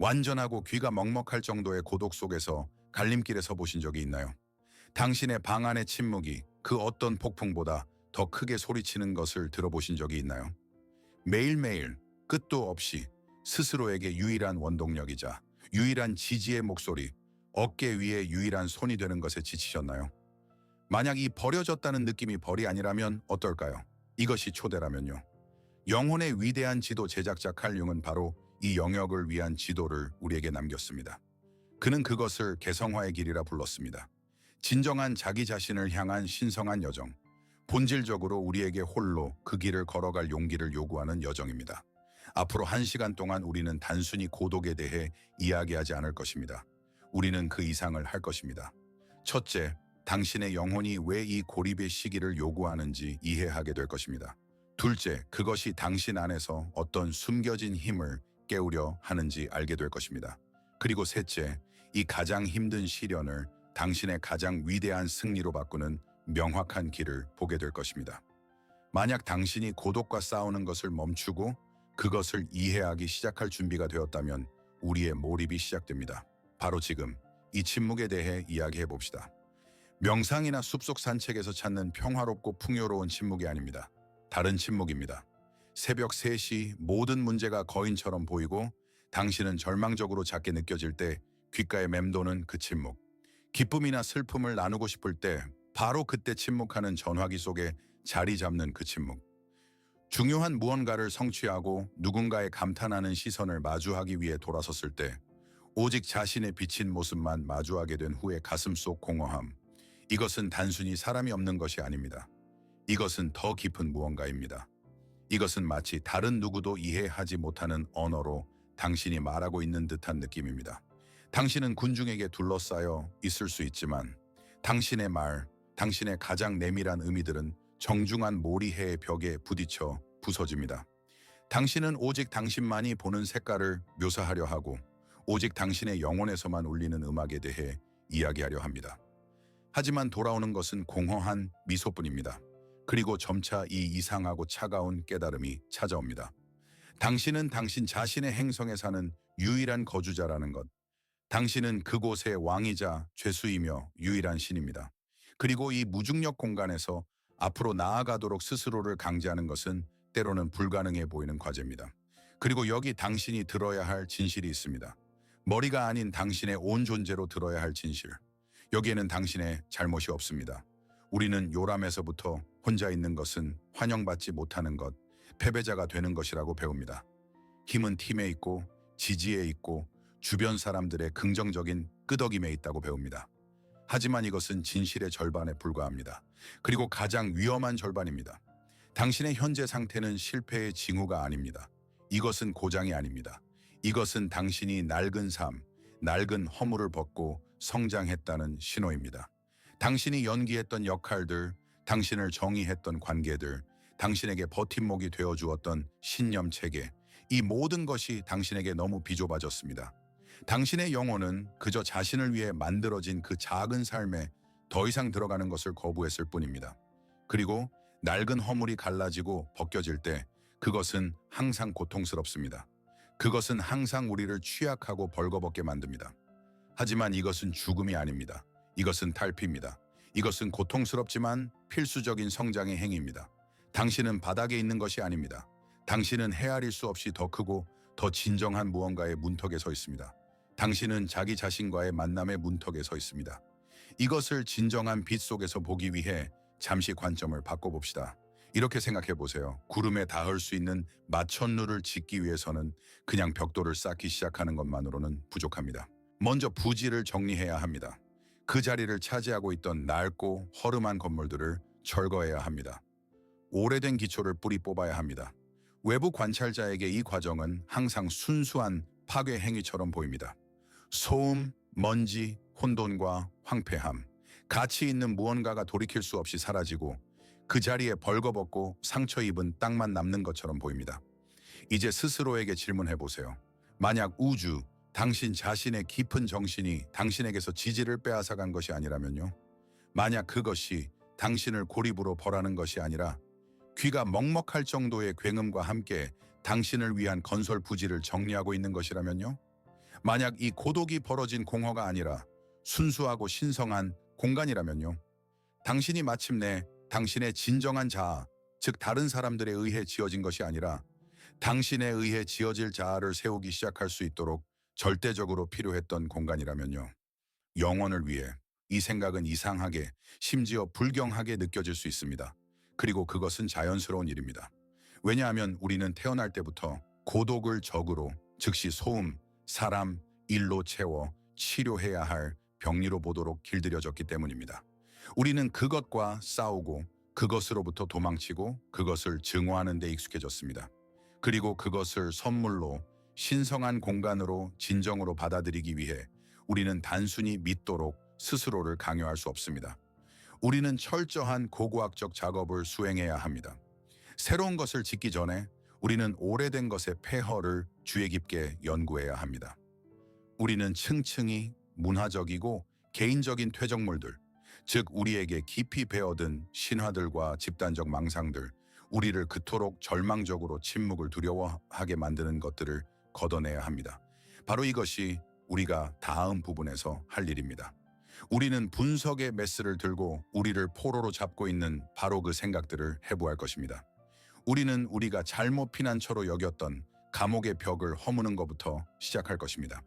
완전하고 귀가 먹먹할 정도의 고독 속에서 갈림길에 서 보신 적이 있나요? 당신의 방 안의 침묵이 그 어떤 폭풍보다 더 크게 소리치는 것을 들어보신 적이 있나요? 매일매일 끝도 없이 스스로에게 유일한 원동력이자 유일한 지지의 목소리, 어깨 위에 유일한 손이 되는 것에 지치셨나요? 만약 이 버려졌다는 느낌이 벌이 아니라면 어떨까요? 이것이 초대라면요. 영혼의 위대한 지도 제작자 칼 융은 바로 이 영역을 위한 지도를 우리에게 남겼습니다. 그는 그것을 개성화의 길이라 불렀습니다. 진정한 자기 자신을 향한 신성한 여정, 본질적으로 우리에게 홀로 그 길을 걸어갈 용기를 요구하는 여정입니다. 앞으로 1시간 동안 우리는 단순히 고독에 대해 이야기하지 않을 것입니다. 우리는 그 이상을 할 것입니다. 첫째, 당신의 영혼이 왜 이 고립의 시기를 요구하는지 이해하게 될 것입니다. 둘째, 그것이 당신 안에서 어떤 숨겨진 힘을 깨우려 하는지 알게 될 것입니다. 그리고 셋째, 이 가장 힘든 시련을 당신의 가장 위대한 승리로 바꾸는 명확한 길을 보게 될 것입니다. 만약 당신이 고독과 싸우는 것을 멈추고 그것을 이해하기 시작할 준비가 되었다면 우리의 몰입이 시작됩니다. 바로 지금 이 침묵에 대해 이야기해 봅시다. 명상이나 숲속 산책에서 찾는 평화롭고 풍요로운 침묵이 아닙니다. 다른 침묵입니다. 새벽 3시 모든 문제가 거인처럼 보이고 당신은 절망적으로 작게 느껴질 때 귓가에 맴도는 그 침묵. 기쁨이나 슬픔을 나누고 싶을 때 바로 그때 침묵하는 전화기 속에 자리 잡는 그 침묵. 중요한 무언가를 성취하고 누군가의 감탄하는 시선을 마주하기 위해 돌아섰을 때 오직 자신의 비친 모습만 마주하게 된 후에 가슴 속 공허함. 이것은 단순히 사람이 없는 것이 아닙니다. 이것은 더 깊은 무언가입니다. 이것은 마치 다른 누구도 이해하지 못하는 언어로 당신이 말하고 있는 듯한 느낌입니다. 당신은 군중에게 둘러싸여 있을 수 있지만 당신의 말, 당신의 가장 내밀한 의미들은 정중한 모리해의 벽에 부딪혀 부서집니다. 당신은 오직 당신만이 보는 색깔을 묘사하려 하고 오직 당신의 영혼에서만 울리는 음악에 대해 이야기하려 합니다. 하지만 돌아오는 것은 공허한 미소뿐입니다. 그리고 점차 이 이상하고 차가운 깨달음이 찾아옵니다. 당신은 당신 자신의 행성에 사는 유일한 거주자라는 것. 당신은 그곳의 왕이자 죄수이며 유일한 신입니다. 그리고 이 무중력 공간에서 앞으로 나아가도록 스스로를 강제하는 것은 때로는 불가능해 보이는 과제입니다. 그리고 여기 당신이 들어야 할 진실이 있습니다. 머리가 아닌 당신의 온 존재로 들어야 할 진실. 여기에는 당신의 잘못이 없습니다. 우리는 요람에서부터 혼자 있는 것은 환영받지 못하는 것, 패배자가 되는 것이라고 배웁니다. 힘은 팀에 있고 지지에 있고 주변 사람들의 긍정적인 끄덕임에 있다고 배웁니다. 하지만 이것은 진실의 절반에 불과합니다. 그리고 가장 위험한 절반입니다. 당신의 현재 상태는 실패의 징후가 아닙니다. 이것은 고장이 아닙니다. 이것은 당신이 낡은 삶, 낡은 허물을 벗고 성장했다는 신호입니다. 당신이 연기했던 역할들, 당신을 정의했던 관계들, 당신에게 버팀목이 되어주었던 신념 체계, 이 모든 것이 당신에게 너무 비좁아졌습니다. 당신의 영혼은 그저 자신을 위해 만들어진 그 작은 삶에 더 이상 들어가는 것을 거부했을 뿐입니다. 그리고 낡은 허물이 갈라지고 벗겨질 때 그것은 항상 고통스럽습니다. 그것은 항상 우리를 취약하고 벌거벗게 만듭니다. 하지만 이것은 죽음이 아닙니다. 이것은 탈피입니다. 이것은 고통스럽지만 필수적인 성장의 행위입니다. 당신은 바닥에 있는 것이 아닙니다. 당신은 헤아릴 수 없이 더 크고 더 진정한 무언가의 문턱에 서 있습니다. 당신은 자기 자신과의 만남의 문턱에 서 있습니다. 이것을 진정한 빛 속에서 보기 위해 잠시 관점을 바꿔봅시다. 이렇게 생각해 보세요. 구름에 닿을 수 있는 마천루를 짓기 위해서는 그냥 벽돌을 쌓기 시작하는 것만으로는 부족합니다. 먼저 부지를 정리해야 합니다. 그 자리를 차지하고 있던 낡고 허름한 건물들을 철거해야 합니다. 오래된 기초를 뿌리 뽑아야 합니다. 외부 관찰자에게 이 과정은 항상 순수한 파괴 행위처럼 보입니다. 소음, 먼지, 혼돈과 황폐함, 가치 있는 무언가가 돌이킬 수 없이 사라지고 그 자리에 벌거벗고 상처 입은 땅만 남는 것처럼 보입니다. 이제 스스로에게 질문해 보세요. 만약 우주, 당신 자신의 깊은 정신이 당신에게서 지지를 빼앗아간 것이 아니라면요? 만약 그것이 당신을 고립으로 벌하는 것이 아니라 귀가 먹먹할 정도의 굉음과 함께 당신을 위한 건설 부지를 정리하고 있는 것이라면요? 만약 이 고독이 벌어진 공허가 아니라 순수하고 신성한 공간이라면요. 당신이 마침내 당신의 진정한 자아, 즉 다른 사람들에 의해 지어진 것이 아니라 당신에 의해 지어질 자아를 세우기 시작할 수 있도록 절대적으로 필요했던 공간이라면요. 영혼을 위해 이 생각은 이상하게, 심지어 불경하게 느껴질 수 있습니다. 그리고 그것은 자연스러운 일입니다. 왜냐하면 우리는 태어날 때부터 고독을 적으로, 즉시 소음, 사람, 일로 채워 치료해야 할 병리로 보도록 길들여졌기 때문입니다. 우리는 그것과 싸우고 그것으로부터 도망치고 그것을 증오하는 데 익숙해졌습니다. 그리고 그것을 선물로, 신성한 공간으로 진정으로 받아들이기 위해 우리는 단순히 믿도록 스스로를 강요할 수 없습니다. 우리는 철저한 고고학적 작업을 수행해야 합니다. 새로운 것을 짓기 전에 우리는 오래된 것의 폐허를 주의 깊게 연구해야 합니다. 우리는 층층이 문화적이고 개인적인 퇴적물들, 즉 우리에게 깊이 배어든 신화들과 집단적 망상들, 우리를 그토록 절망적으로 침묵을 두려워하게 만드는 것들을 걷어내야 합니다. 바로 이것이 우리가 다음 부분에서 할 일입니다. 우리는 분석의 메스를 들고 우리를 포로로 잡고 있는 바로 그 생각들을 해부할 것입니다. 우리는 우리가 잘못 피난처로 여겼던 감옥의 벽을 허무는 것부터 시작할 것입니다.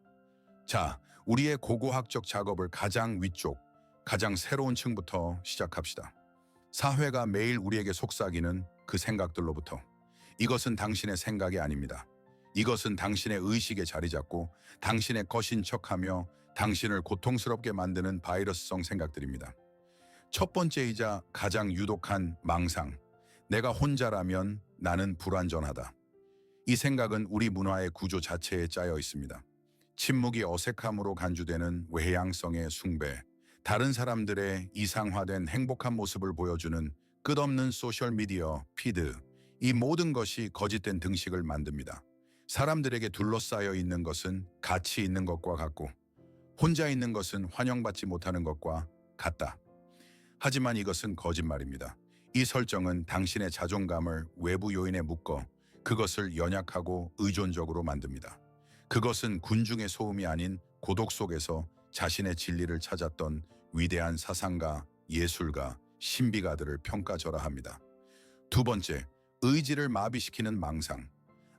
자, 우리의 고고학적 작업을 가장 위쪽, 가장 새로운 층부터 시작합시다. 사회가 매일 우리에게 속삭이는 그 생각들로부터. 이것은 당신의 생각이 아닙니다. 이것은 당신의 의식에 자리 잡고 당신의 것인 척하며 당신을 고통스럽게 만드는 바이러스성 생각들입니다. 첫 번째이자 가장 유독한 망상. 내가 혼자라면 나는 불완전하다. 이 생각은 우리 문화의 구조 자체에 짜여 있습니다. 침묵이 어색함으로 간주되는 외향성의 숭배, 다른 사람들의 이상화된 행복한 모습을 보여주는 끝없는 소셜미디어 피드, 이 모든 것이 거짓된 등식을 만듭니다. 사람들에게 둘러싸여 있는 것은 가치 있는 것과 같고 혼자 있는 것은 환영받지 못하는 것과 같다. 하지만 이것은 거짓말입니다. 이 설정은 당신의 자존감을 외부 요인에 묶어 그것을 연약하고 의존적으로 만듭니다. 그것은 군중의 소음이 아닌 고독 속에서 자신의 진리를 찾았던 위대한 사상가, 예술가, 신비가들을 평가절하합니다. 두 번째, 의지를 마비시키는 망상.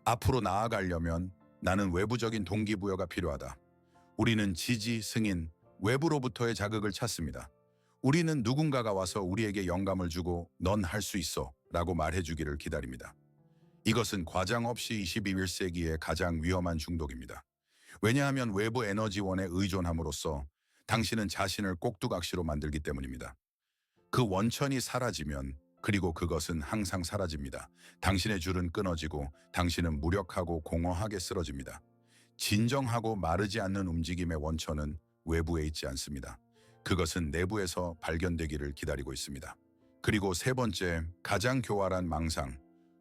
앞으로 나아가려면 나는 외부적인 동기부여가 필요하다. 우리는 지지, 승인, 외부로부터의 자극을 찾습니다. 우리는 누군가가 와서 우리에게 영감을 주고 넌 할 수 있어 라고 말해주기를 기다립니다. 이것은 과장 없이 21세기의 가장 위험한 중독입니다. 왜냐하면 외부 에너지원에 의존함으로써 당신은 자신을 꼭두각시로 만들기 때문입니다. 그 원천이 사라지면, 그리고 그것은 항상 사라집니다. 당신의 줄은 끊어지고 당신은 무력하고 공허하게 쓰러집니다. 진정하고 마르지 않는 움직임의 원천은 외부에 있지 않습니다. 그것은 내부에서 발견되기를 기다리고 있습니다. 그리고 세 번째, 가장 교활한 망상.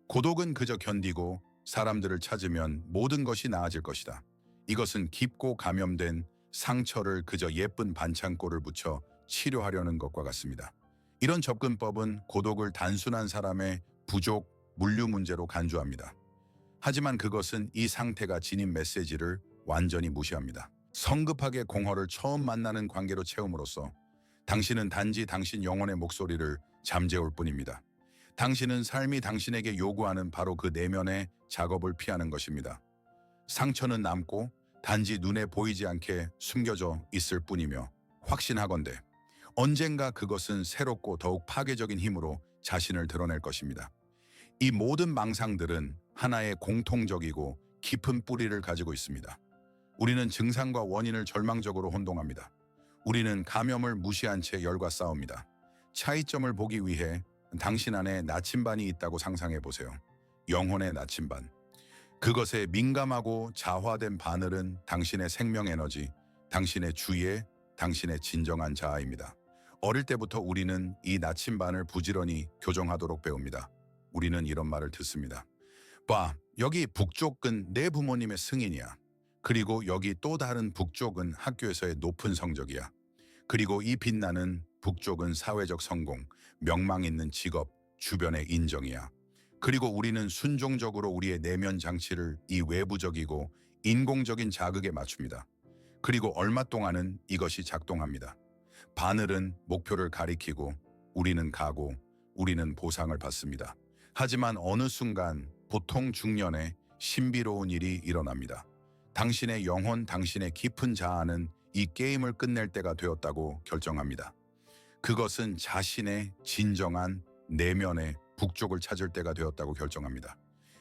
고독은 그저 견디고 사람들을 찾으면 모든 것이 나아질 것이다. 이것은 깊고 감염된 상처를 그저 예쁜 반창고를 붙여 치료하려는 것과 같습니다. 이런 접근법은 고독을 단순한 사람의 부족, 물류 문제로 간주합니다. 하지만 그것은 이 상태가 지닌 메시지를 완전히 무시합니다. 성급하게 공허를 처음 만나는 관계로 채움으로써 당신은 단지 당신 영혼의 목소리를 잠재울 뿐입니다. 당신은 삶이 당신에게 요구하는 바로 그 내면의 작업을 피하는 것입니다. 상처는 남고 단지 눈에 보이지 않게 숨겨져 있을 뿐이며 확신하건대 언젠가 그것은 새롭고 더욱 파괴적인 힘으로 자신을 드러낼 것입니다. 이 모든 망상들은 하나의 공통적이고 깊은 뿌리를 가지고 있습니다. 우리는 증상과 원인을 절망적으로 혼동합니다. 우리는 감염을 무시한 채 열과 싸웁니다. 차이점을 보기 위해 당신 안에 나침반이 있다고 상상해 보세요. 영혼의 나침반. 그것의 민감하고 자화된 바늘은 당신의 생명 에너지, 당신의 주의, 당신의 진정한 자아입니다. 어릴 때부터 우리는 이 나침반을 부지런히 교정하도록 배웁니다. 우리는 이런 말을 듣습니다. 봐, 여기 북쪽은 내 부모님의 승인이야. 그리고 여기 또 다른 북쪽은 학교에서의 높은 성적이야. 그리고 이 빛나는 북쪽은 사회적 성공, 명망 있는 직업, 주변의 인정이야. 그리고 우리는 순종적으로 우리의 내면 장치를 이 외부적이고 인공적인 자극에 맞춥니다. 그리고 얼마 동안은 이것이 작동합니다. 바늘은 목표를 가리키고 우리는 가고 우리는 보상을 받습니다. 하지만 어느 순간 보통 중년에 신비로운 일이 일어납니다. 당신의 영혼, 당신의 깊은 자아는 이 게임을 끝낼 때가 되었다고 결정합니다. 그것은 자신의 진정한 내면의 북쪽을 찾을 때가 되었다고 결정합니다.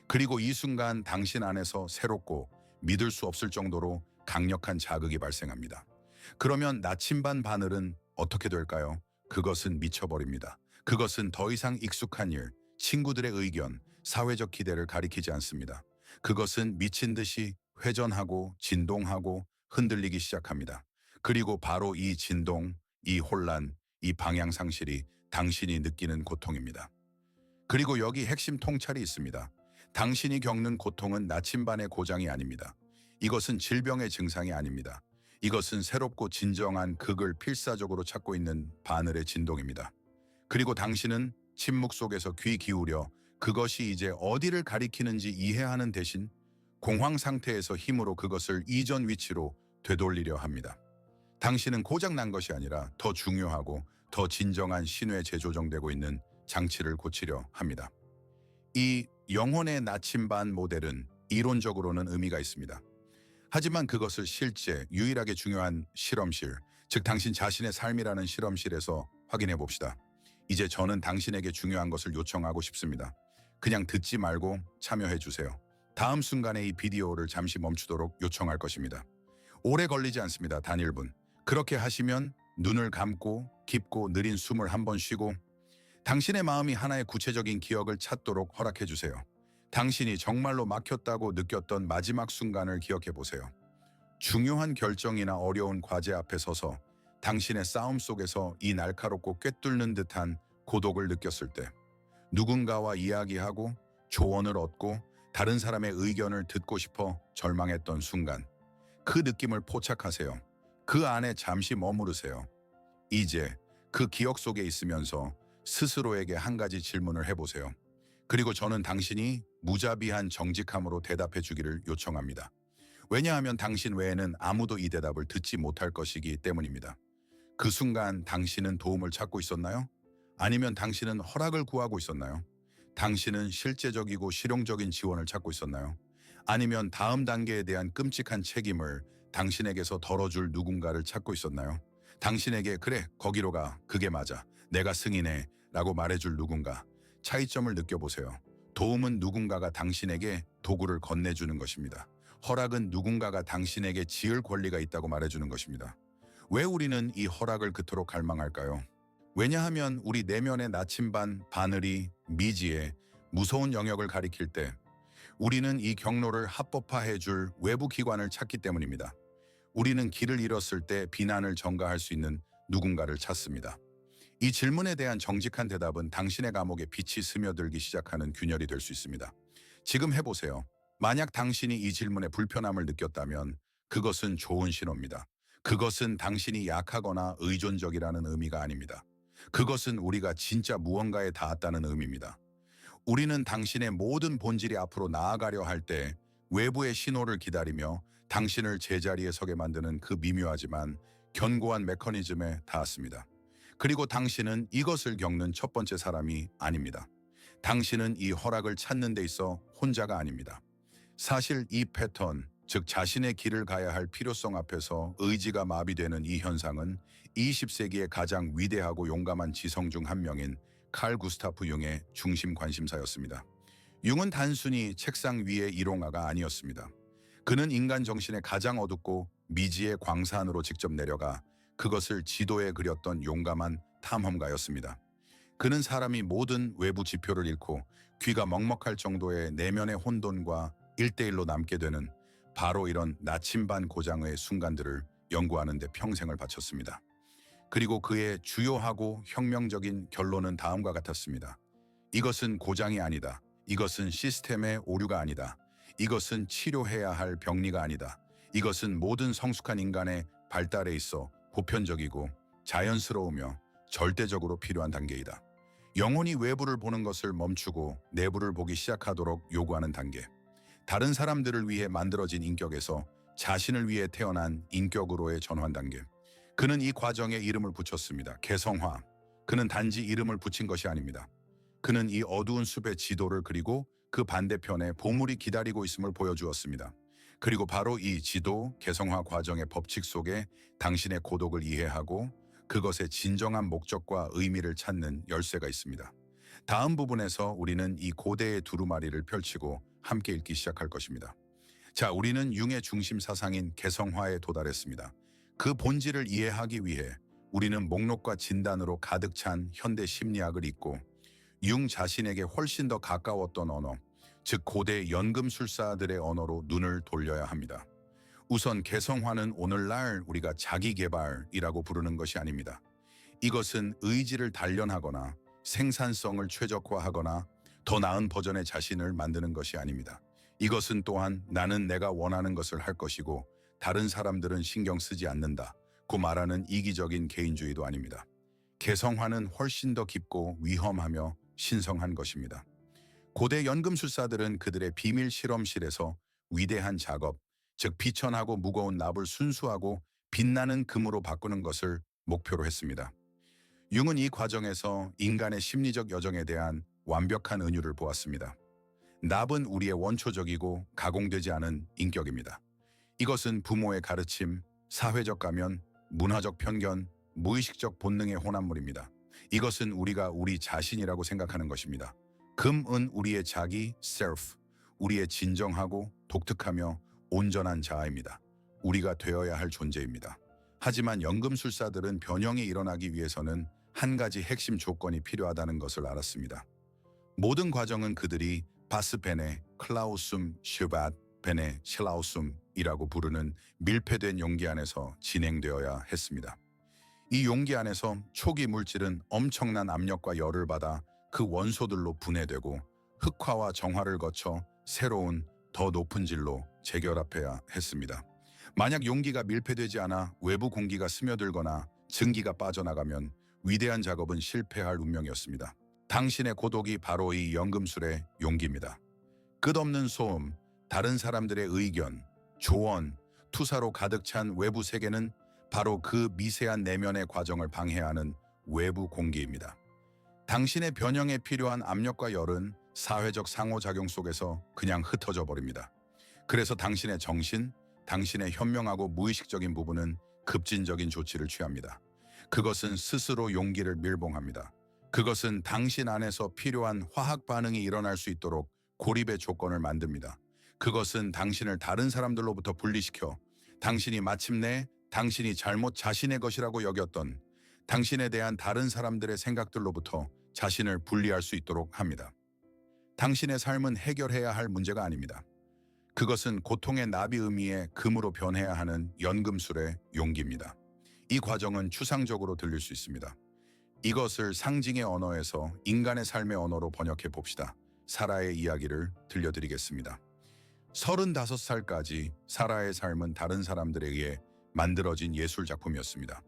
그리고 이 순간 당신 안에서 새롭고 믿을 수 없을 정도로 강력한 자극이 발생합니다. 그러면 나침반 바늘은 어떻게 될까요? 그것은 미쳐버립니다. 그것은 더 이상 익숙한 일, 친구들의 의견, 사회적 기대를 가리키지 않습니다. 그것은 미친 듯이 회전하고 진동하고 흔들리기 시작합니다. 그리고 바로 이 진동, 이 혼란, 이 방향 상실이 당신이 느끼는 고통입니다. 그리고 여기 핵심 통찰이 있습니다. 당신이 겪는 고통은 나침반의 고장이 아닙니다. 이것은 질병의 증상이 아닙니다. 이것은 새롭고 진정한 극을 필사적으로 찾고 있는 바늘의 진동입니다. 그리고 당신은 침묵 속에서 귀 기울여 그것이 이제 어디를 가리키는지 이해하는 대신 공황 상태에서 힘으로 그것을 이전 위치로 되돌리려 합니다. 당신은 고장난 것이 아니라 더 중요하고 더 진정한 신뢰에 재조정되고 있는 장치를 고치려 합니다. 이 영혼의 나침반 모델은 이론적으로는 의미가 있습니다. 하지만 그것을 실제 유일하게 중요한 실험실, 즉 당신 자신의 삶이라는 실험실에서 확인해 봅시다. 이제 저는 당신에게 중요한 것을 요청하고 싶습니다. 그냥 듣지 말고 참여해 주세요. 다음 순간에 이 비디오를 잠시 멈추도록 요청할 것입니다. 오래 걸리지 않습니다. 단 1분. 그렇게 하시면 눈을 감고 깊고 느린 숨을 한번 쉬고 당신의 마음이 하나의 구체적인 기억을 찾도록 허락해 주세요. 당신이 정말로 막혔다고 느꼈던 마지막 순간을 기억해 보세요. 중요한 결정이나 어려운 과제 앞에 서서 당신의 싸움 속에서 이 날카롭고 꿰뚫는 듯한 고독을 느꼈을 때, 누군가와 이야기하고 조언을 얻고 다른 사람의 의견을 듣고 싶어 절망했던 순간, 그 느낌을 포착하세요. 그 안에 잠시 머무르세요. 이제 그 기억 속에 있으면서 스스로에게 한 가지 질문을 해보세요. 그리고 저는 당신이 무자비한 정직함으로 대답해 주기를 요청합니다. 왜냐하면 당신 외에는 아무도 이 대답을 듣지 못할 것이기 때문입니다. 그 순간 당신은 도움을 찾고 있었나요? 아니면 당신은 허락을 구하고 있었나요? 당신은 실제적이고 실용적인 지원을 찾고 있었나요? 아니면 다음 단계에 대한 끔찍한 책임을 당신에게서 덜어줄 누군가를 찾고 있었나요? 당신에게 그래, 거기로 가, 그게 맞아, 내가 승인해 라고 말해줄 누군가. 차이점을 느껴보세요. 도움은 누군가가 당신에게 도구를 건네주는 것입니다. 허락은 누군가가 당신에게 지을 권리가 있다고 말해주는 것입니다. 왜 우리는 이 허락을 그토록 갈망할까요? 왜냐하면 우리 내면의 나침반 바늘이 미지의 무서운 영역을 가리킬 때 우리는 이 경로를 합법화해줄 외부 기관을 찾기 때문입니다. 우리는 길을 잃었을 때 비난을 전가할 수 있는 누군가를 찾습니다. 이 질문에 대한 정직한 대답은 당신의 감옥에 빛이 스며들기 시작하는 균열이 될 수 있습니다. 지금 해보세요. 만약 당신이 이 질문에 불편함을 느꼈다면 그것은 좋은 신호입니다. 그것은 당신이 약하거나 의존적이라는 의미가 아닙니다. 그것은 우리가 진짜 무언가에 닿았다는 의미입니다. 우리는 당신의 모든 본질이 앞으로 나아가려 할 때 외부의 신호를 기다리며 당신을 제자리에 서게 만드는 그 미묘하지만 견고한 메커니즘에 닿았습니다. 그리고 당신은 이것을 겪는 첫 번째 사람이 아닙니다. 당신은 이 허락을 찾는 데 있어 혼자가 아닙니다. 사실 이 패턴, 즉 자신의 길을 가야 할 필요성 앞에서 의지가 마비되는 이 현상은 20세기의 가장 위대하고 용감한 지성 중 한 명인 칼 구스타프 융의 중심 관심사였습니다. 융은 단순히 책상 위의 일용화가 아니었습니다. 그는 인간 정신의 가장 어둡고 미지의 광산으로 직접 내려가 그것을 지도에 그렸던 용감한 탐험가였습니다. 그는 사람이 모든 외부 지표를 잃고 귀가 먹먹할 정도의 내면의 혼돈과 1대1로 남게 되는 바로 이런 나침반 고장의 순간들을 연구하는 데 평생을 바쳤습니다. 그리고 그의 주요하고 혁명적인 결론은 다음과 같았습니다. 이것은 고장이 아니다. 이것은 시스템의 오류가 아니다. 이것은 치료해야 할 병리가 아니다. 이것은 모든 성숙한 인간의 발달에 있어 보편적이고 자연스러우며 절대적으로 필요한 단계이다. 영혼이 외부를 보는 것을 멈추고 내부를 보기 시작하도록 요구하는 단계. 다른 사람들을 위해 만들어진 인격에서 자신을 위해 태어난 인격으로의 전환 단계. 그는 이 과정에 이름을 붙였습니다. 개성화. 그는 단지 이름을 붙인 것이 아닙니다. 그는 이 어두운 숲의 지도를 그리고 그 반대편에 보물이 기다리고 있음을 보여주었습니다. 그리고 바로 이 지도, 개성화 과정의 법칙 속에 당신의 고독을 이해하고 그것의 진정한 목적과 의미를 찾는 열쇠가 있습니다. 다음 부분에서 우리는 이 고대의 두루마리를 펼치고 함께 읽기 시작할 것입니다. 자, 우리는 융의 중심 사상인 개성화에 도달했습니다. 그 본질을 이해하기 위해 우리는 목록과 진단으로 가득 찬 현대 심리학을 읽고 융 자신에게 훨씬 더 가까웠던 언어, 즉 고대 연금술사들의 언어로 눈을 돌려야 합니다. 우선 개성화는 오늘날 우리가 자기개발이라고 부르는 것이 아닙니다. 이것은 의지를 단련하거나 생산성을 최적화하거나 더 나은 버전의 자신을 만드는 것이 아닙니다. 이것은 또한 나는 내가 원하는 것을 할 것이고 다른 사람들은 신경 쓰지 않는다고 말하는 이기적인 개인주의도 아닙니다. 개성화는 훨씬 더 깊고 위험하며 신성한 것입니다. 고대 연금술사들은 그들의 비밀 실험실에서 위대한 작업, 즉 비천하고 무거운 납을 순수하고 빛나는 금으로 바꾸는 것을 목표로 했습니다. 융은 이 과정에서 인간의 심리적 여정에 대한 완벽한 은유를 보았습니다. 납은 우리의 원초적이고 가공되지 않은 인격입니다. 이것은 부모의 가르침, 사회적 가면, 문화적 편견, 무의식적 본능의 혼합물입니다. 이것은 우리가 우리 자신이라고 생각하는 것입니다. 금은 우리의 자기, self, 우리의 진정하고 독특하며 온전한 자아입니다. 우리가 되어야 할 존재입니다. 하지만 연금술사들은 변형이 일어나기 위해서는 한 가지 핵심 조건이 필요하다는 것을 알았습니다. 모든 과정은 그들이 바스페네, 클라우숨, 슈밧, 베네, 실라우숨이라고 부르는 밀폐된 용기 안에서 진행되어야 했습니다. 이 용기 안에서 초기 물질은 엄청난 압력과 열을 받아 그 원소들로 분해되고 흑화와 정화를 거쳐 새로운 더 높은 질로 재결합해야 했습니다. 만약 용기가 밀폐되지 않아 외부 공기가 스며들거나 증기가 빠져나가면 위대한 작업은 실패할 운명이었습니다. 당신의 고독이 바로 이 연금술의 용기입니다. 끝없는 소음, 다른 사람들의 의견, 조언, 투사로 가득 찬 외부 세계는 바로 그 미세한 내면의 과정을 방해하는 외부 공기입니다. 당신의 변형에 필요한 압력과 열은 사회적 상호작용 속에서 그냥 흩어져 버립니다. 그래서 당신의 정신, 당신의 현명하고 무의식적인 부분은 급진적인 조치를 취합니다. 그것은 스스로 용기를 밀봉합니다. 그것은 당신 안에서 필요한 화학 반응이 일어날 수 있도록 고립의 조건을 만듭니다. 그것은 당신을 다른 사람들로부터 분리시켜 당신이 마침내 당신이 잘못 자신의 것이라고 여겼던 당신에 대한 다른 사람들의 생각들로부터 자신을 분리할 수 있도록 합니다. 당신의 삶은 해결해야 할 문제가 아닙니다. 그것은 고통의 나비 의미의 금으로 변해야 하는 연금술의 용기입니다. 이 과정은 추상적으로 들릴 수 있습니다. 이것을 상징의 언어에서 인간의 삶의 언어로 번역해 봅시다. 사라의 이야기를 들려드리겠습니다. 35살까지 사라의 삶은 다른 사람들에 의해 만들어진 예술 작품이었습니다.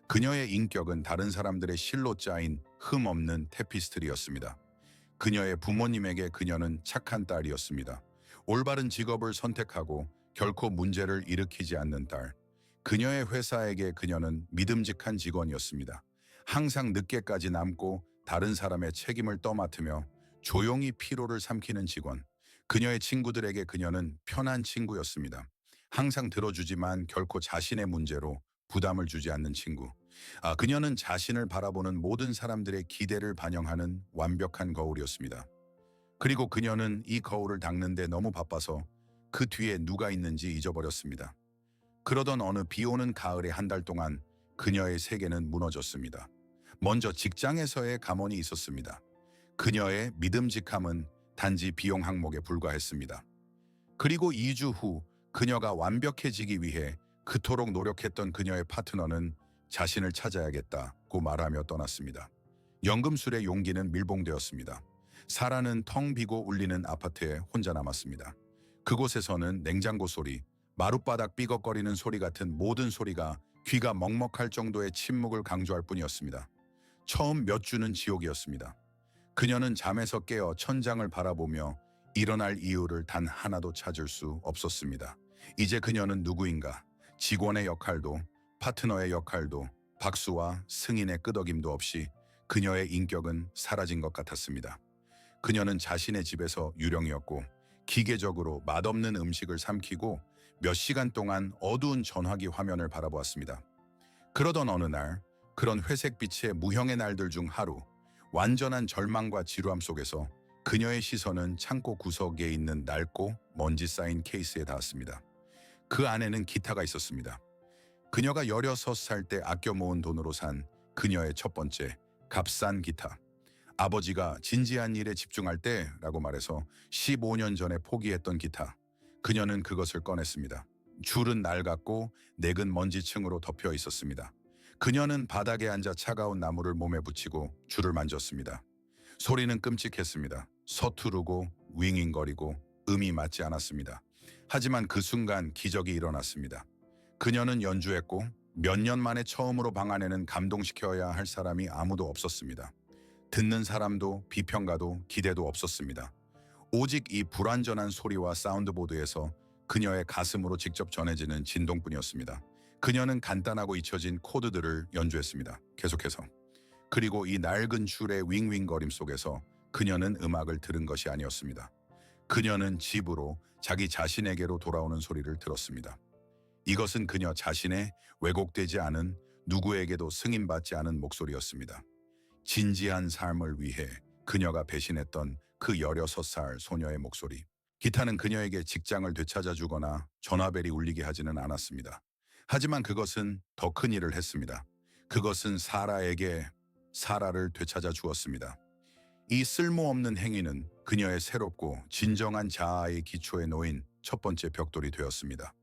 그녀의 인격은 다른 사람들의 실로 짜인 흠 없는 테피스트리였습니다. 그녀의 부모님에게 그녀는 착한 딸이었습니다. 올바른 직업을 선택하고 결코 문제를 일으키지 않는 딸. 그녀의 회사에게 그녀는 믿음직한 직원이었습니다. 항상 늦게까지 남고 다른 사람의 책임을 떠맡으며 조용히 피로를 삼키는 직원. 그녀의 친구들에게 그녀는 편한 친구였습니다. 항상 들어주지만 결코 자신의 문제로 부담을 주지 않는 친구. 그녀는 자신을 바라보는 모든 사람들의 기대를 반영하는 완벽한 거울이었습니다. 그리고 그녀는 이 거울을 닦는데 너무 바빠서 그 뒤에 누가 있는지 잊어버렸습니다. 그러던 어느 비오는 가을의 한 달 동안 그녀의 세계는 무너졌습니다. 먼저 직장에서의 감원이 있었습니다. 그녀의 믿음직함은 단지 비용 항목에 불과했습니다. 그리고 2주 후 그녀가 완벽해지기 위해 그토록 노력했던 그녀의 파트너는 자신을 찾아야겠다고 말하며 떠났습니다. 연금술의 용기는 밀봉되었습니다. 사라는 텅 비고 울리는 아파트에 혼자 남았습니다. 그곳에서는 냉장고 소리, 마룻바닥 삐걱거리는 소리 같은 모든 소리가 귀가 먹먹할 정도의 침묵을 강조할 뿐이었습니다. 처음 몇 주는 지옥이었습니다. 그녀는 잠에서 깨어 천장을 바라보며 일어날 이유를 단 하나도 찾을 수 없었습니다. 이제 그녀는 누구인가? 직원의 역할도, 파트너의 역할도, 박수와 승인의 끄덕임도 없이 그녀의 인격은 사라진 것 같았습니다. 그녀는 자신의 집에서 유령이었고 기계적으로 맛없는 음식을 삼키고 몇 시간 동안 어두운 전화기 화면을 바라보았습니다. 그러던 어느 날, 그런 회색빛의 무형의 날들 중 하루, 완전한 절망과 지루함 속에서 그녀의 시선은 창고 구석에 있는 낡고 먼지 쌓인 케이스에 닿았습니다. 그 안에는 기타가 있었습니다. 그녀가 16살 때 아껴 모은 돈으로 산 그녀의 첫 번째 값싼 기타. 아버지가 진지한 일에 집중할 때라고 말해서 15년 전에 포기했던 기타. 그녀는 그것을 꺼냈습니다. 줄은 낡았고 넥은 먼지층으로 덮여 있었습니다. 그녀는 바닥에 앉아 차가운 나무를 몸에 붙이고 줄을 만졌습니다. 소리는 끔찍했습니다. 서투르고 윙윙거리고 음이 맞지 않았습니다. 하지만 그 순간 기적이 일어났습니다. 그녀는 연주했고 몇 년 만에 처음으로 방 안에는 감동시켜야 할 사람이 아무도 없었습니다. 듣는 사람도 비평가도 기대도 없었습니다. 오직 이 불완전한 소리와 사운드보드에서 그녀의 가슴으로 직접 전해지는 진동뿐이었습니다. 그녀는 간단하고 잊혀진 코드들을 연주했습니다. 계속해서. 그리고 이 낡은 줄의 윙윙거림 속에서 그녀는 음악을 들은 것이 아니었습니다. 그녀는 집으로 자기 자신에게로 돌아오는 소리를 들었습니다. 이것은 그녀 자신의 왜곡되지 않은 누구에게도 승인받지 않은 목소리였습니다. 진지한 삶을 위해 그녀가 배신했던 그 16살 소녀의 목소리. 기타는 그녀에게 직장을 되찾아주거나 전화벨이 울리게 하지는 않았습니다. 하지만 그것은 더 큰 일을 했습니다. 그것은 사라에게 사라를 되찾아 주었습니다. 이 쓸모없는 행위는 그녀의 새롭고 진정한 자아의 기초에 놓인 첫 번째 벽돌이 되었습니다.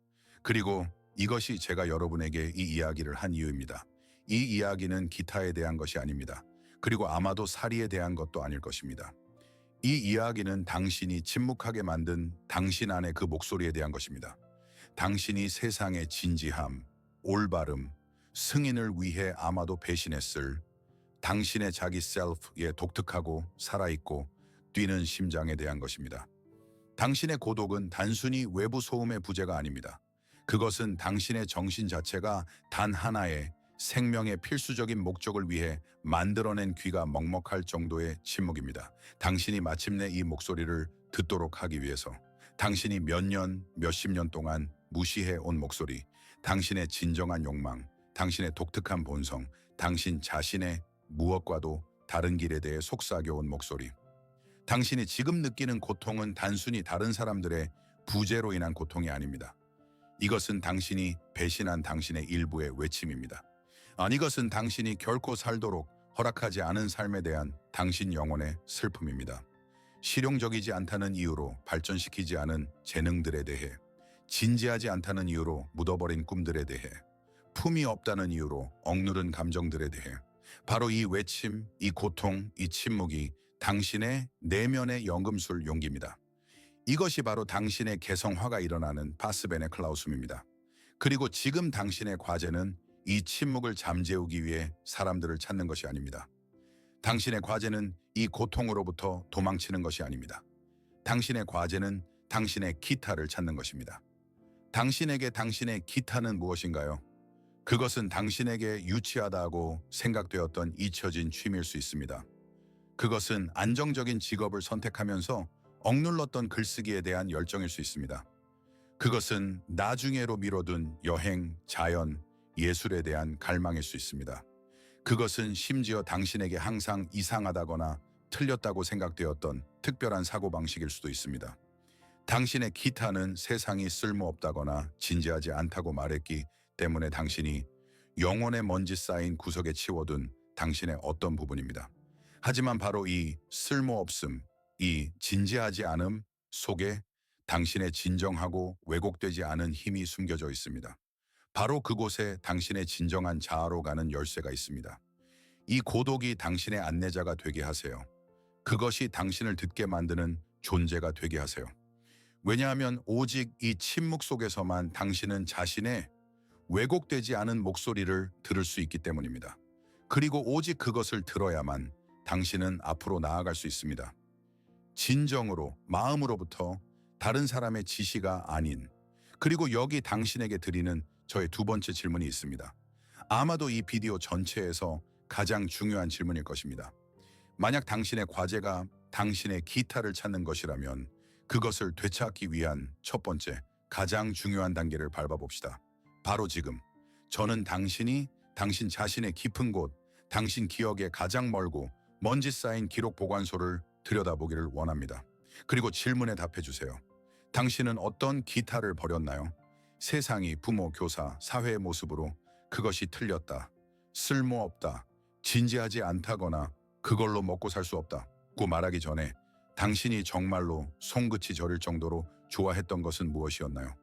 그리고 이것이 제가 여러분에게 이 이야기를 한 이유입니다. 이 이야기는 기타에 대한 것이 아닙니다. 그리고 아마도 사리에 대한 것도 아닐 것입니다. 이 이야기는 당신이 침묵하게 만든 당신 안의 그 목소리에 대한 것입니다. 당신이 세상의 진지함, 올바름, 승인을 위해 아마도 배신했을 당신의 자기 셀프의 독특하고 살아있고 뛰는 심장에 대한 것입니다. 당신의 고독은 단순히 외부 소음의 부재가 아닙니다. 그것은 당신의 정신 자체가 단 하나의 생명의 필수적인 목적을 위해 만들어낸 귀가 먹먹할 정도의 침묵입니다. 당신이 마침내 이 목소리를 듣도록 하기 위해서 당신이 몇 년, 몇십 년 동안 무시해 온 목소리, 당신의 진정한 욕망, 당신의 독특한 본성, 당신 자신의 무엇과도 다른 길에 대해 속삭여온 목소리. 당신이 지금 느끼는 고통은 단순히 다른 사람들의 부재로 인한 고통이 아닙니다. 이것은 당신이 배신한 당신의 일부의 외침입니다. 이것은 당신이 결코 살도록 허락하지 않은 삶에 대한 당신 영혼의 슬픔입니다. 실용적이지 않다는 이유로 발전시키지 않은 재능들에 대해, 진지하지 않다는 이유로 묻어버린 꿈들에 대해, 품이 없다는 이유로 억누른 감정들에 대해, 바로 이 외침, 이 고통, 이 침묵이 당신의 내면의 연금술 용기입니다. 이것이 바로 당신의 개성화가 일어나는 파스벤의 클라우숨입니다. 그리고 지금 당신의 과제는 이 침묵을 잠재우기 위해 사람들을 찾는 것이 아닙니다. 당신의 과제는 이 고통으로부터 도망치는 것이 아닙니다. 당신의 과제는 당신의 기타를 찾는 것입니다. 당신에게 당신의 기타는 무엇인가요? 그것은 당신에게 유치하다고 생각되었던 잊혀진 취미일 수 있습니다. 그것은 안정적인 직업을 선택하면서 억눌렀던 글쓰기에 대한 열정일 수 있습니다. 그것은 나중에로 미뤄둔 여행, 자연, 예술에 대한 갈망일 수 있습니다. 그것은 심지어 당신에게 항상 이상하다거나 틀렸다고 생각되었던 특별한 사고방식일 수도 있습니다. 당신의 기타는 세상이 쓸모없다거나 진지하지 않다고 말했기 때문에 당신이 영혼의 먼지 쌓인 구석에 치워둔 당신의 어떤 부분입니다. 하지만 바로 이 쓸모없음, 이 진지하지 않음 속에 당신의 진정하고 왜곡되지 않은 힘이 숨겨져 있습니다. 바로 그곳에 당신의 진정한 자아로 가는 열쇠가 있습니다. 이 고독이 당신의 안내자가 되게 하세요. 그것이 당신을 듣게 만드는 존재가 되게 하세요. 왜냐하면 오직 이 침묵 속에서만 당신은 자신의 왜곡되지 않은 목소리를 들을 수 있기 때문입니다. 그리고 오직 그것을 들어야만 당신은 앞으로 나아갈 수 있습니다. 진정으로, 마음으로부터 다른 사람의 지시가 아닌, 그리고 여기 당신에게 드리는 저의 두 번째 질문이 있습니다. 아마도 이 비디오 전체에서 가장 중요한 질문일 것입니다. 만약 당신의 과제가 당신의 기타를 찾는 것이라면 그것을 되찾기 위한 첫 번째, 가장 중요한 단계를 밟아봅시다. 바로 지금, 저는 당신이 당신 자신의 깊은 곳, 당신 기억에 가장 멀고 먼지 쌓인 기록 보관소를 들여다보기를 원합니다. 그리고 질문에 답해주세요. 당신은 어떤 기타를 버렸나요? 세상이, 부모, 교사, 사회의 모습으로 그것이 틀렸다, 쓸모없다, 진지하지 않다거나 그걸로 먹고 살 수 없다고 말하기 전에 당신이 정말로 손끝이 저릴 정도로 좋아했던 것은 무엇이었나요?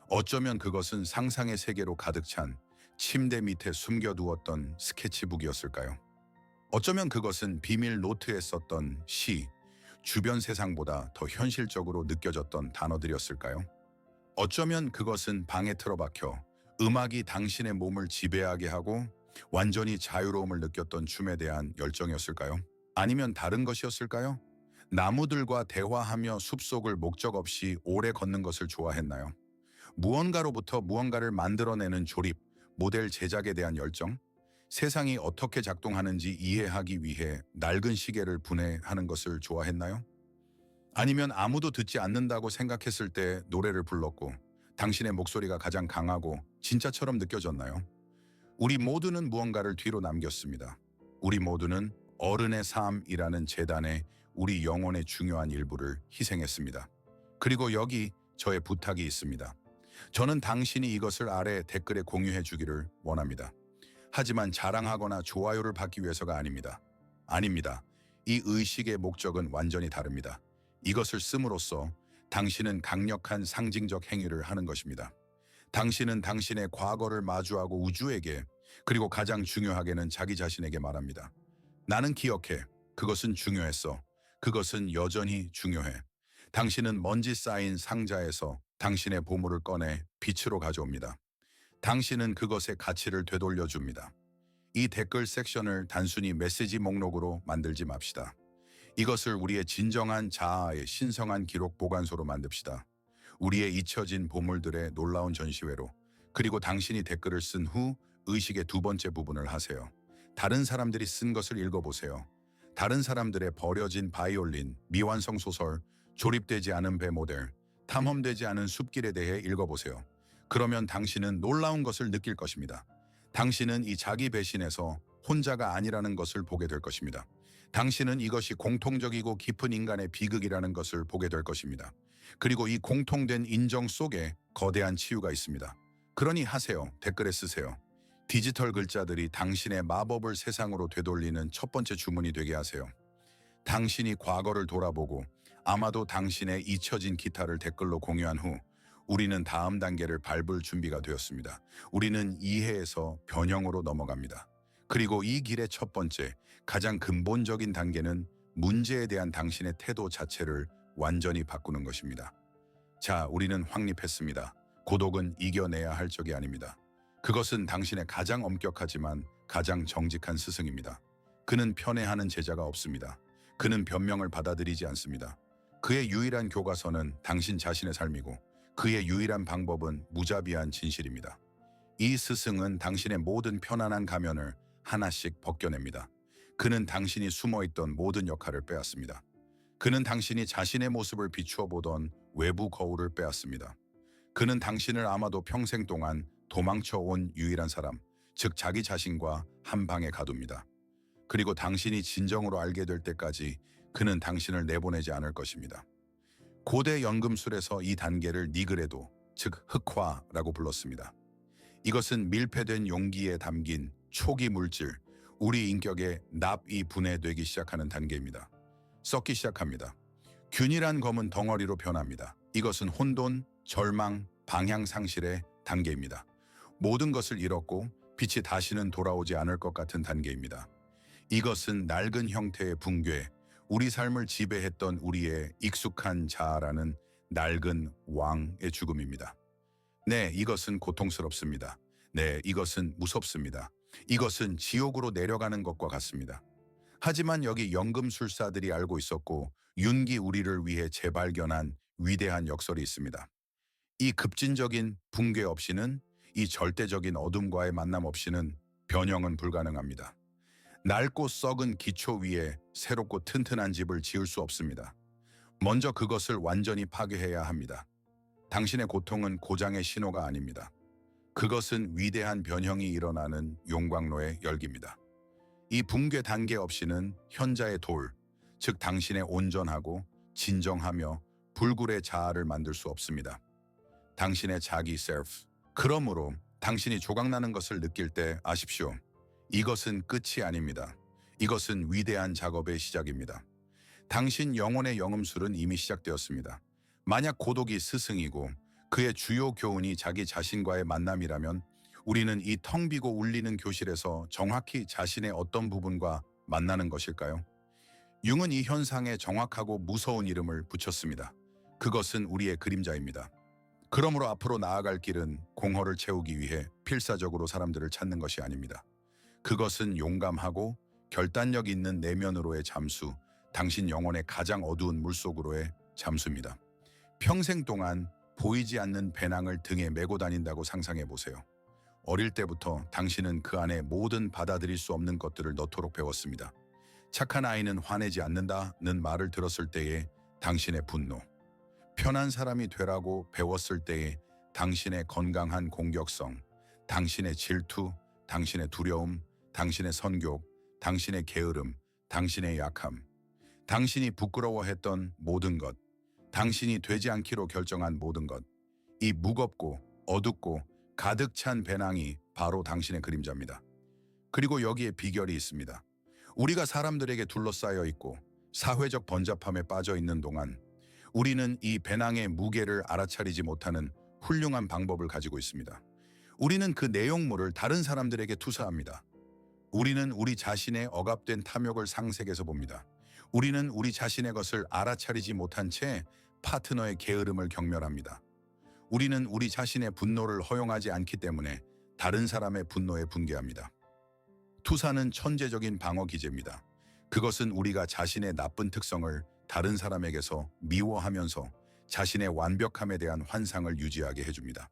어쩌면 그것은 상상의 세계로 가득 찬 침대 밑에 숨겨두었던 스케치북이었을까요? 어쩌면 그것은 비밀 노트에 썼던 시, 주변 세상보다 더 현실적으로 느껴졌던 단어들이었을까요? 어쩌면 그것은 방에 틀어박혀 음악이 당신의 몸을 지배하게 하고 완전히 자유로움을 느꼈던 춤에 대한 열정이었을까요? 아니면 다른 것이었을까요? 나무들과 대화하며 숲속을 목적 없이 오래 걷는 것을 좋아했나요? 무언가로부터 무언가를 만들어내는 조립, 모델 제작에 대한 열정? 세상이 어떻게 작동하는지 이해하기 위해 낡은 시계를 분해하는 것을 좋아했나요? 아니면 아무도 듣지 않는다고 생각했을 때 노래를 불렀고 당신의 목소리가 가장 강하고 진짜처럼 느껴졌나요? 우리 모두는 무언가를 뒤로 남겼습니다. 우리 모두는 어른의 삶이라는 재단에 우리 영혼의 중요한 일부를 희생했습니다. 그리고 여기 저의 부탁이 있습니다. 저는 당신이 이것을 아래 댓글에 공유해 주기를 원합니다. 하지만 자랑하거나 좋아요를 받기 위해서가 아닙니다. 아닙니다. 이 의식의 목적은 완전히 다릅니다. 이것을 씀으로써 당신은 강력한 상징적 행위를 하는 것입니다. 당신은 당신의 과거를 마주하고 우주에게, 그리고 가장 중요하게는 자기 자신에게 말합니다. 나는 기억해. 그것은 중요했어. 그것은 여전히 중요해. 당신은 먼지 쌓인 상자에서 당신의 보물을 꺼내 빛으로 가져옵니다. 당신은 그것의 가치를 되돌려줍니다. 이 댓글 섹션을 단순히 메시지 목록으로 만들지 맙시다. 이것을 우리의 진정한 자아의 신성한 기록 보관소로 만듭시다. 우리의 잊혀진 보물들의 놀라운 전시회로. 그리고 당신이 댓글을 쓴 후 의식의 두 번째 부분을 하세요. 다른 사람들이 쓴 것을 읽어보세요. 다른 사람들의 버려진 바이올린, 미완성 소설, 조립되지 않은 배 모델, 탐험되지 않은 숲길에 대해 읽어보세요. 그러면 당신은 놀라운 것을 느낄 것입니다. 당신은 이 자기 배신에서 혼자가 아니라는 것을 보게 될 것입니다. 당신은 이것이 공통적이고 깊은 인간의 비극이라는 것을 보게 될 것입니다. 그리고 이 공통된 인정 속에 거대한 치유가 있습니다. 그러니 하세요. 댓글에 쓰세요. 디지털 글자들이 당신의 마법을 세상으로 되돌리는 첫 번째 주문이 되게 하세요. 당신이 과거를 돌아보고 아마도 당신의 잊혀진 기타를 댓글로 공유한 후 우리는 다음 단계를 밟을 준비가 되었습니다. 우리는 이해에서 변형으로 넘어갑니다. 그리고 이 길의 첫 번째, 가장 근본적인 단계는 문제에 대한 당신의 태도 자체를 완전히 바꾸는 것입니다. 자, 우리는 확립했습니다. 고독은 이겨내야 할 적이 아닙니다. 그것은 당신의 가장 엄격하지만 가장 정직한 스승입니다. 그는 편애하는 제자가 없습니다. 그는 변명을 받아들이지 않습니다. 그의 유일한 교과서는 당신 자신의 삶이고 그의 유일한 방법은 무자비한 진실입니다. 이 스승은 당신의 모든 편안한 가면을 하나씩 벗겨냅니다. 그는 당신이 숨어있던 모든 역할을 빼앗습니다. 그는 당신이 자신의 모습을 비추어 보던 외부 거울을 빼앗습니다. 그는 당신을 아마도 평생 동안 도망쳐 온 유일한 사람, 즉 자기 자신과 한 방에 가둡니다. 그리고 당신이 진정으로 알게 될 때까지 그는 당신을 내보내지 않을 것입니다. 고대 연금술에서 이 단계를 니그레도, 즉 흑화라고 불렀습니다. 이것은 밀폐된 용기에 담긴 초기 물질, 우리 인격의 납이 분해되기 시작하는 단계입니다. 썩기 시작합니다. 균일한 검은 덩어리로 변합니다. 이것은 혼돈, 절망, 방향 상실의 단계입니다. 모든 것을 잃었고 빛이 다시는 돌아오지 않을 것 같은 단계입니다. 이것은 낡은 형태의 붕괴, 우리 삶을 지배했던 우리의 익숙한 자아라는 낡은 왕의 죽음입니다. 네, 이것은 고통스럽습니다. 네, 이것은 무섭습니다. 이것은 지옥으로 내려가는 것과 같습니다. 하지만 여기 연금술사들이 알고 있었고 윤기 우리를 위해 재발견한 위대한 역설이 있습니다. 이 급진적인 붕괴 없이는, 이 절대적인 어둠과의 만남 없이는 변형은 불가능합니다. 낡고 썩은 기초 위에 새롭고 튼튼한 집을 지을 수 없습니다. 먼저 그것을 완전히 파괴해야 합니다. 당신의 고통은 고장의 신호가 아닙니다. 그것은 위대한 변형이 일어나는 용광로의 열기입니다. 이 붕괴 단계 없이는 현자의 돌, 즉 당신의 온전하고 진정하며 불굴의 자아를 만들 수 없습니다. 당신의 자기 셀프. 그러므로 당신이 조각나는 것을 느낄 때 아십시오. 이것은 끝이 아닙니다. 이것은 위대한 작업의 시작입니다. 당신 영혼의 영음술은 이미 시작되었습니다. 만약 고독이 스승이고 그의 주요 교훈이 자기 자신과의 만남이라면 우리는 이 텅 비고 울리는 교실에서 정확히 자신의 어떤 부분과 만나는 것일까요? 융은 이 현상에 정확하고 무서운 이름을 붙였습니다. 그것은 우리의 그림자입니다. 그러므로 앞으로 나아갈 길은 공허를 채우기 위해 필사적으로 사람들을 찾는 것이 아닙니다. 그것은 용감하고 결단력 있는 내면으로의 잠수, 당신 영혼의 가장 어두운 물속으로의 잠수입니다. 평생 동안 보이지 않는 배낭을 등에 메고 다닌다고 상상해 보세요. 어릴 때부터 당신은 그 안에 모든 받아들일 수 없는 것들을 넣도록 배웠습니다. 착한 아이는 화내지 않는다는 말을 들었을 때의 당신의 분노, 편한 사람이 되라고 배웠을 때의 당신의 건강한 공격성, 당신의 질투, 당신의 두려움, 당신의 선교, 당신의 게으름, 당신의 약함, 당신이 부끄러워했던 모든 것, 당신이 되지 않기로 결정한 모든 것, 이 무겁고 어둡고 가득 찬 배낭이 바로 당신의 그림자입니다. 그리고 여기에 비결이 있습니다. 우리가 사람들에게 둘러싸여 있고 사회적 번잡함에 빠져 있는 동안 우리는 이 배낭의 무게를 알아차리지 못하는 훌륭한 방법을 가지고 있습니다. 우리는 그 내용물을 다른 사람들에게 투사합니다. 우리는 우리 자신의 억압된 탐욕을 상색에서 봅니다. 우리는 우리 자신의 것을 알아차리지 못한 채 파트너의 게으름을 경멸합니다. 우리는 우리 자신의 분노를 허용하지 않기 때문에 다른 사람의 분노에 분개합니다. 투사는 천재적인 방어 기제입니다. 그것은 우리가 자신의 나쁜 특성을 다른 사람에게서 미워하면서 자신의 완벽함에 대한 환상을 유지하게 해줍니다.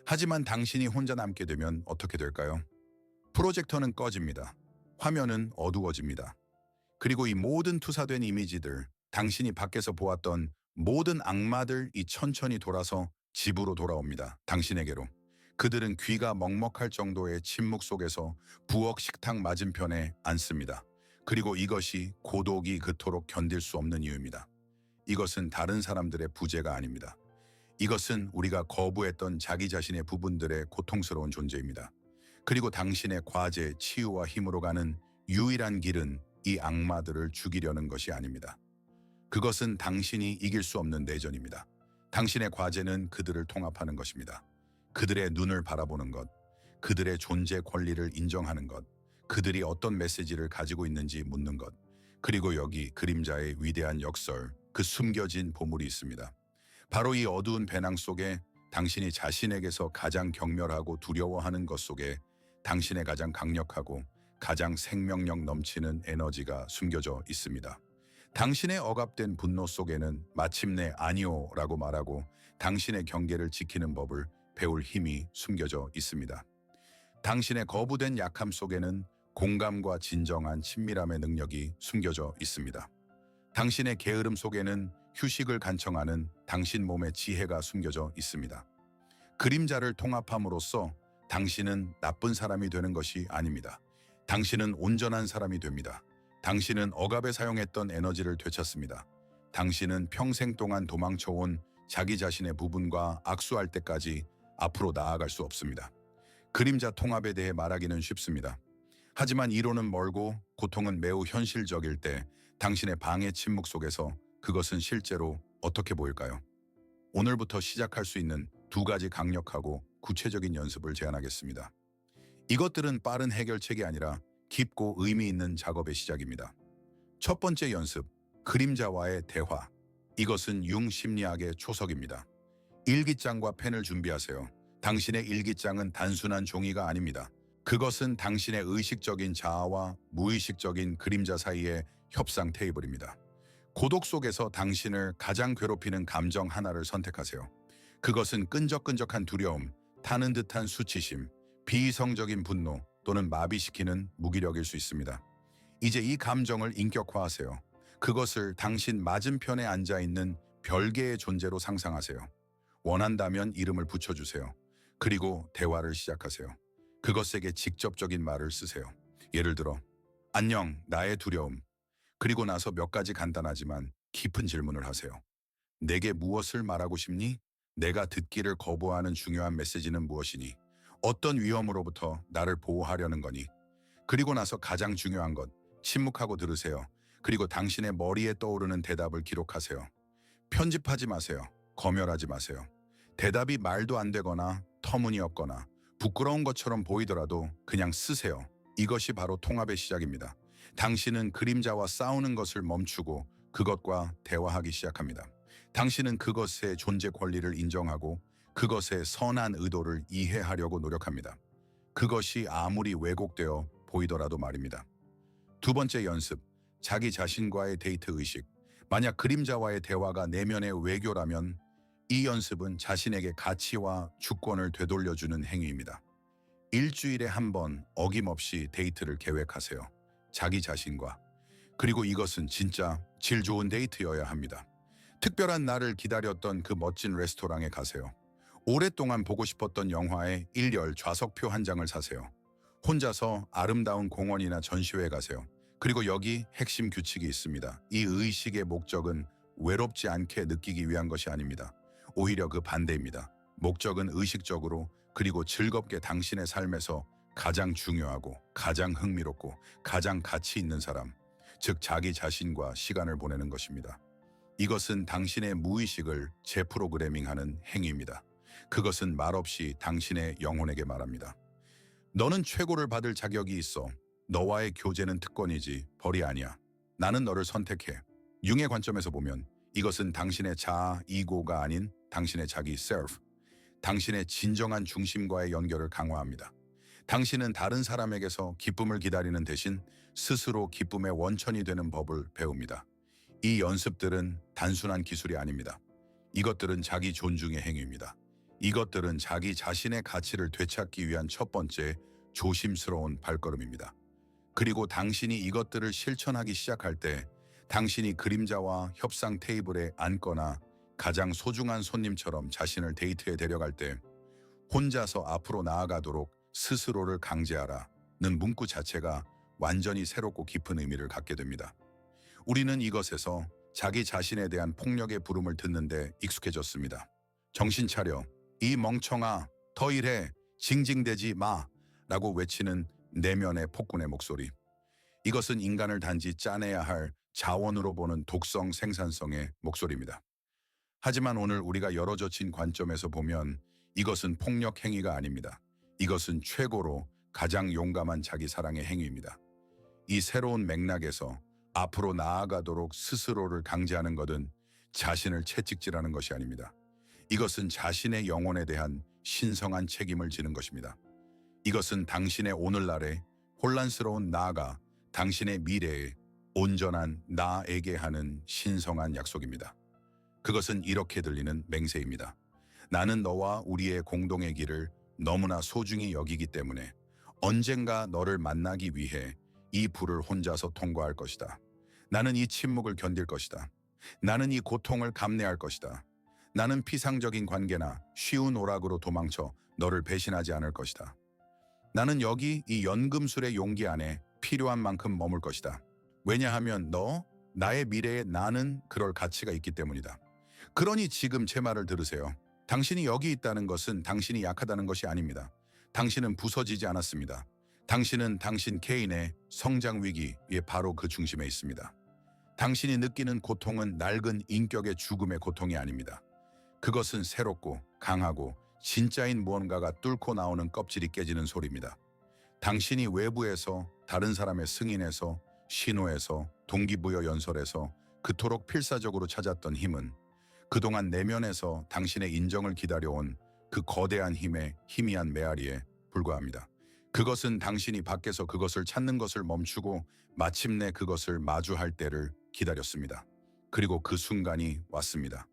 하지만 당신이 혼자 남게 되면 어떻게 될까요? 프로젝터는 꺼집니다. 화면은 어두워집니다. 그리고 이 모든 투사된 이미지들, 당신이 밖에서 보았던 모든 악마들이 천천히 돌아서 집으로 돌아옵니다. 당신에게로. 그들은 귀가 먹먹할 정도의 침묵 속에서 부엌 식탁 맞은편에 앉습니다. 그리고 이것이 고독이 그토록 견딜 수 없는 이유입니다. 이것은 다른 사람들의 부재가 아닙니다. 이것은 우리가 거부했던 자기 자신의 부분들의 고통스러운 존재입니다. 그리고 당신의 과제, 치유와 힘으로 가는 유일한 길은 이 악마들을 죽이려는 것이 아닙니다. 그것은 당신이 이길 수 없는 내전입니다. 당신의 과제는 그들을 통합하는 것입니다. 그들의 눈을 바라보는 것, 그들의 존재 권리를 인정하는 것, 그들이 어떤 메시지를 가지고 있는지 묻는 것, 그리고 여기 그림자의 위대한 역설, 그 숨겨진 보물이 있습니다. 바로 이 어두운 배낭 속에 당신이 자신에게서 가장 경멸하고 두려워하는 것 속에 당신의 가장 강력하고 가장 생명력 넘치는 에너지가 숨겨져 있습니다. 당신의 억압된 분노 속에는 마침내 아니오라고 말하고 당신의 경계를 지키는 법을 배울 힘이 숨겨져 있습니다. 당신의 거부된 약함 속에는 공감과 진정한 친밀함의 능력이 숨겨져 있습니다. 당신의 게으름 속에는 휴식을 간청하는 당신 몸의 지혜가 숨겨져 있습니다. 그림자를 통합함으로써 당신은 나쁜 사람이 되는 것이 아닙니다. 당신은 온전한 사람이 됩니다. 당신은 억압에 사용했던 에너지를 되찾습니다. 당신은 평생 동안 도망쳐온 자기 자신의 부분과 악수할 때까지 앞으로 나아갈 수 없습니다. 그림자 통합에 대해 말하기는 쉽습니다. 하지만 이론은 멀고 고통은 매우 현실적일 때 당신의 방해 침묵 속에서 그것은 실제로 어떻게 보일까요? 오늘부터 시작할 수 있는 2가지 강력하고 구체적인 연습을 제안하겠습니다. 이것들은 빠른 해결책이 아니라 깊고 의미 있는 작업의 시작입니다. 첫 번째 연습, 그림자와의 대화. 이것은 융 심리학의 초석입니다. 일기장과 펜을 준비하세요. 당신의 일기장은 단순한 종이가 아닙니다. 그것은 당신의 의식적인 자아와 무의식적인 그림자 사이의 협상 테이블입니다. 고독 속에서 당신을 가장 괴롭히는 감정 하나를 선택하세요. 그것은 끈적끈적한 두려움, 타는 듯한 수치심, 비이성적인 분노 또는 마비시키는 무기력일 수 있습니다. 이제 이 감정을 인격화하세요. 그것을 당신 맞은편에 앉아있는 별개의 존재로 상상하세요. 원한다면 이름을 붙여주세요. 그리고 대화를 시작하세요. 그것에게 직접적인 말을 쓰세요. 예를 들어, 안녕, 나의 두려움. 그리고 나서 몇 가지 간단하지만 깊은 질문을 하세요. 내게 무엇을 말하고 싶니? 내가 듣기를 거부하는 중요한 메시지는 무엇이니? 어떤 위험으로부터 나를 보호하려는 거니? 그리고 나서 가장 중요한 것, 침묵하고 들으세요. 그리고 당신의 머리에 떠오르는 대답을 기록하세요. 편집하지 마세요. 검열하지 마세요. 대답이 말도 안 되거나 터무니없거나 부끄러운 것처럼 보이더라도 그냥 쓰세요. 이것이 바로 통합의 시작입니다. 당신은 그림자와 싸우는 것을 멈추고 그것과 대화하기 시작합니다. 당신은 그것의 존재 권리를 인정하고 그것의 선한 의도를 이해하려고 노력합니다. 그것이 아무리 왜곡되어 보이더라도 말입니다. 두 번째 연습, 자기 자신과의 데이트 의식. 만약 그림자와의 대화가 내면의 외교라면 이 연습은 자신에게 가치와 주권을 되돌려주는 행위입니다. 일주일에 한 번 어김없이 데이트를 계획하세요. 자기 자신과. 그리고 이것은 진짜 질 좋은 데이트여야 합니다. 특별한 날을 기다렸던 그 멋진 레스토랑에 가세요. 오랫동안 보고 싶었던 영화의 일렬 좌석표 한 장을 사세요. 혼자서 아름다운 공원이나 전시회에 가세요. 그리고 여기 핵심 규칙이 있습니다. 이 의식의 목적은 외롭지 않게 느끼기 위한 것이 아닙니다. 오히려 그 반대입니다. 목적은 의식적으로 그리고 즐겁게 당신의 삶에서 가장 중요하고 가장 흥미롭고 가장 가치 있는 사람, 즉 자기 자신과 시간을 보내는 것입니다. 이것은 당신의 무의식을 재프로그래밍하는 행위입니다. 그것은 말없이 당신의 영혼에게 말합니다. 너는 최고를 받을 자격이 있어. 너와의 교제는 특권이지 벌이 아니야. 나는 너를 선택해. 융의 관점에서 보면 이것은 당신의 자아, 이고가 아닌 당신의 자기 self, 당신의 진정한 중심과의 연결을 강화합니다. 당신은 다른 사람에게서 기쁨을 기다리는 대신 스스로 기쁨의 원천이 되는 법을 배웁니다. 이 연습들은 단순한 기술이 아닙니다. 이것들은 자기 존중의 행위입니다. 이것들은 자기 자신의 가치를 되찾기 위한 첫 번째 조심스러운 발걸음입니다. 그리고 당신이 이것들을 실천하기 시작할 때 당신이 그림자와 협상 테이블에 앉거나 가장 소중한 손님처럼 자신을 데이트에 데려갈 때 혼자서 앞으로 나아가도록 스스로를 강제하라는 문구 자체가 완전히 새롭고 깊은 의미를 갖게 됩니다. 우리는 이것에서 자기 자신에 대한 폭력의 부름을 듣는데 익숙해졌습니다. 정신 차려. 이 멍청아, 더 일해, 징징대지 마 라고 외치는 내면의 폭군의 목소리. 이것은 인간을 단지 짜내야 할 자원으로 보는 독성 생산성의 목소리입니다. 하지만 오늘 우리가 열어젖힌 관점에서 보면 이것은 폭력 행위가 아닙니다. 이것은 최고로 가장 용감한 자기 사랑의 행위입니다. 이 새로운 맥락에서 앞으로 나아가도록 스스로를 강제하는 것은 자신을 채찍질하는 것이 아닙니다. 이것은 자신의 영혼에 대한 신성한 책임을 지는 것입니다. 이것은 당신의 오늘날의 혼란스러운 나가 당신의 미래에 온전한 나에게 하는 신성한 약속입니다. 그것은 이렇게 들리는 맹세입니다. 나는 너와 우리의 공동의 길을 너무나 소중히 여기기 때문에 언젠가 너를 만나기 위해 이 불을 혼자서 통과할 것이다. 나는 이 침묵을 견딜 것이다. 나는 이 고통을 감내할 것이다. 나는 피상적인 관계나 쉬운 오락으로 도망쳐 너를 배신하지 않을 것이다. 나는 여기 이 연금술의 용기 안에 필요한 만큼 머물 것이다. 왜냐하면 나의 미래에 나는 그럴 가치가 있기 때문이다. 그러니 지금 제 말을 들으세요. 당신이 여기 있다는 것은 당신이 약하다는 것이 아닙니다. 당신은 부서지지 않았습니다. 당신은 당신 개인의 성장 위기의 바로 그 중심에 있습니다. 당신이 느끼는 고통은 낡은 인격의 죽음의 고통이 아닙니다. 그것은 새롭고 강하고 진짜인 무언가가 뚫고 나오는 껍질이 깨지는 소리입니다. 당신이 외부에서 다른 사람의 승인에서 신호에서 동기부여 연설에서 그토록 필사적으로 찾았던 힘은 그동안 내면에서 당신의 인정을 기다려온 그 거대한 힘의 희미한 메아리에 불과합니다. 그것은 당신이 밖에서 그것을 찾는 것을 멈추고 마침내 그것을 마주할 때를 기다렸습니다. 그리고 그 순간이 왔습니다.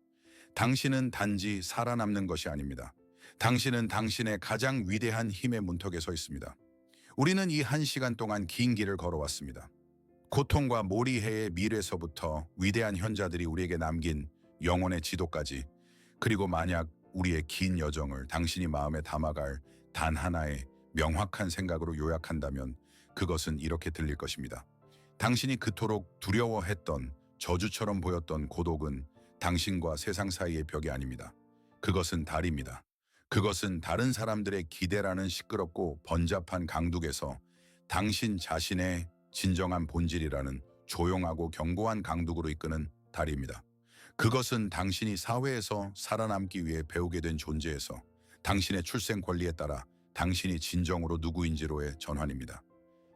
당신은 단지 살아남는 것이 아닙니다. 당신은 당신의 가장 위대한 힘의 문턱에 서 있습니다. 우리는 이 1시간 동안 긴 길을 걸어왔습니다. 고통과 모리해의 미래서부터 위대한 현자들이 우리에게 남긴 영혼의 지도까지, 그리고 만약 우리의 긴 여정을 당신이 마음에 담아갈 단 하나의 명확한 생각으로 요약한다면 그것은 이렇게 들릴 것입니다. 당신이 그토록 두려워했던, 저주처럼 보였던 고독은 당신과 세상 사이의 벽이 아닙니다. 그것은 달입니다. 그것은 다른 사람들의 기대라는 시끄럽고 번잡한 강둑에서 당신 자신의 진정한 본질이라는 조용하고 견고한 강둑으로 이끄는 달입니다. 그것은 당신이 사회에서 살아남기 위해 배우게 된 존재에서 당신의 출생 권리에 따라 당신이 진정으로 누구인지로의 전환입니다.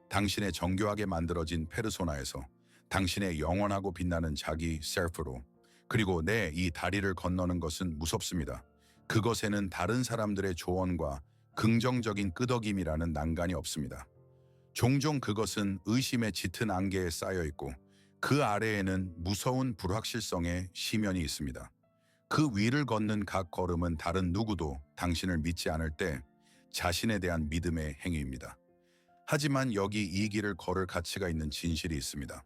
당신의 정교하게 만들어진 페르소나에서 당신의 영원하고 빛나는 자기 셀프로, 그리고 이 다리를 건너는 것은 무섭습니다. 그것에는 다른 사람들의 조언과 긍정적인 끄덕임이라는 난간이 없습니다. 종종 그것은 의심의 짙은 안개에 쌓여 있고 그 아래에는 무서운 불확실성의 심연이 있습니다. 그 위를 걷는 각 걸음은 다른 누구도 당신을 믿지 않을 때 자신에 대한 믿음의 행위입니다. 하지만 여기 이 길을 걸을 가치가 있는 진실이 있습니다.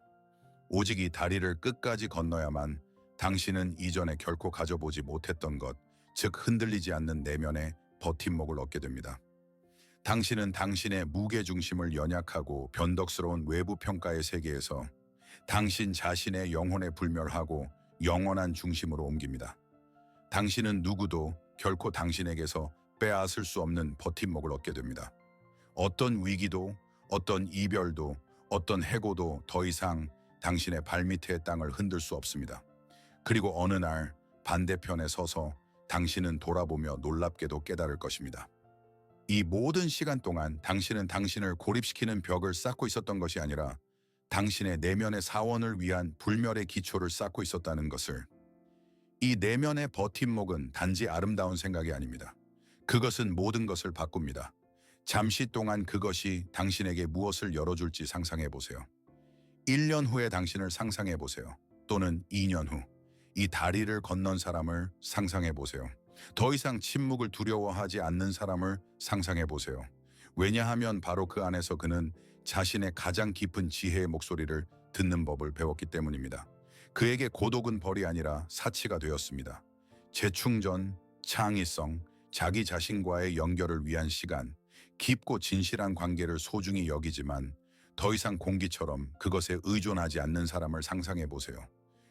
오직 이 다리를 끝까지 건너야만 당신은 이전에 결코 가져보지 못했던 것, 즉 흔들리지 않는 내면의 버팀목을 얻게 됩니다. 당신은 당신의 무게중심을 연약하고 변덕스러운 외부 평가의 세계에서 당신 자신의 영혼에 불멸하고 영원한 중심으로 옮깁니다. 당신은 누구도 결코 당신에게서 빼앗을 수 없는 버팀목을 얻게 됩니다. 어떤 위기도, 어떤 이별도, 어떤 해고도 더 이상 당신의 발밑의 땅을 흔들 수 없습니다. 그리고 어느 날 반대편에 서서 당신은 돌아보며 놀랍게도 깨달을 것입니다. 이 모든 시간 동안 당신은 당신을 고립시키는 벽을 쌓고 있었던 것이 아니라 당신의 내면의 사원을 위한 불멸의 기초를 쌓고 있었다는 것을. 이 내면의 버팀목은 단지 아름다운 생각이 아닙니다. 그것은 모든 것을 바꿉니다. 잠시 동안 그것이 당신에게 무엇을 열어줄지 상상해 보세요. 1년 후에 당신을 상상해 보세요. 또는 2년 후. 이 다리를 건넌 사람을 상상해 보세요. 더 이상 침묵을 두려워하지 않는 사람을 상상해 보세요. 왜냐하면 바로 그 안에서 그는 자신의 가장 깊은 지혜의 목소리를 듣는 법을 배웠기 때문입니다. 그에게 고독은 벌이 아니라 사치가 되었습니다. 재충전, 창의성, 자기 자신과의 연결을 위한 시간, 깊고 진실한 관계를 소중히 여기지만 더 이상 공기처럼 그것에 의존하지 않는 사람을 상상해 보세요.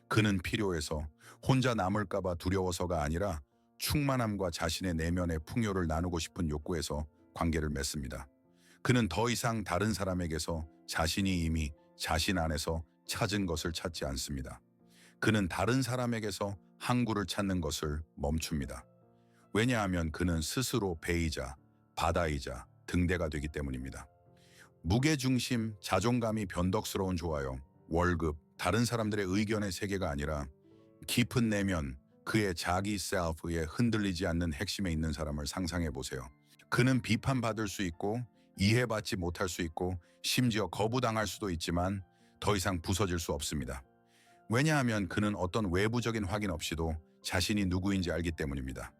그는 필요해서 혼자 남을까봐 두려워서가 아니라 충만함과 자신의 내면의 풍요를 나누고 싶은 욕구에서 관계를 맺습니다. 그는 더 이상 다른 사람에게서 자신이 이미 자신 안에서 찾은 것을 찾지 않습니다. 그는 다른 사람에게서 항구를 찾는 것을 멈춥니다. 왜냐하면 그는 스스로 배이자, 바다이자 등대가 되기 때문입니다. 무게중심, 자존감이 변덕스러운 좋아요, 월급, 다른 사람들의 의견의 세계가 아니라 깊은 내면, 그의 자기 셀프에 흔들리지 않는 핵심에 있는 사람을 상상해 보세요. 그는 비판받을 수 있고 이해받지 못할 수 있고 심지어 거부당할 수도 있지만 더 이상 부서질 수 없습니다. 왜냐하면 그는 어떤 외부적인 확인 없이도 자신이 누구인지 알기 때문입니다.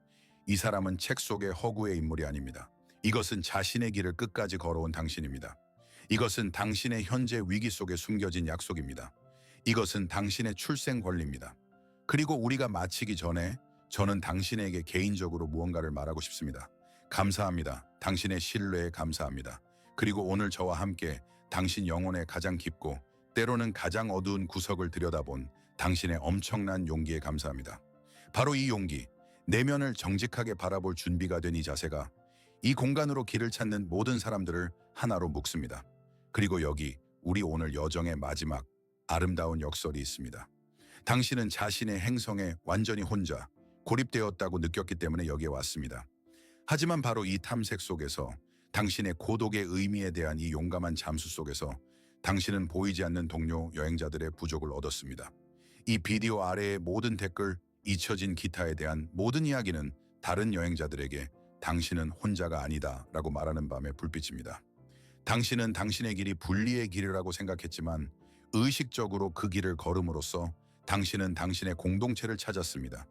이 사람은 책 속의 허구의 인물이 아닙니다. 이것은 자신의 길을 끝까지 걸어온 당신입니다. 이것은 당신의 현재 위기 속에 숨겨진 약속입니다. 이것은 당신의 출생 권리입니다. 그리고 우리가 마치기 전에 저는 당신에게 개인적으로 무언가를 말하고 싶습니다. 감사합니다. 당신의 신뢰에 감사합니다. 그리고 오늘 저와 함께 당신 영혼의 가장 깊고 때로는 가장 어두운 구석을 들여다본 당신의 엄청난 용기에 감사합니다. 바로 이 용기, 내면을 정직하게 바라볼 준비가 된 이 자세가 이 공간으로 길을 찾는 모든 사람들을 하나로 묶습니다. 그리고 여기 우리 오늘 여정의 마지막 아름다운 역설이 있습니다. 당신은 자신의 행성에 완전히 혼자 고립되었다고 느꼈기 때문에 여기에 왔습니다. 하지만 바로 이 탐색 속에서 당신의 고독의 의미에 대한 이 용감한 잠수 속에서 당신은 보이지 않는 동료 여행자들의 부족을 얻었습니다. 이 비디오 아래의 모든 댓글, 잊혀진 기타에 대한 모든 이야기는 다른 여행자들에게 당신은 혼자가 아니다 라고 말하는 밤의 불빛입니다. 당신은 당신의 길이 분리의 길이라고 생각했지만 의식적으로 그 길을 걸음으로써 당신은 당신의 공동체를 찾았습니다.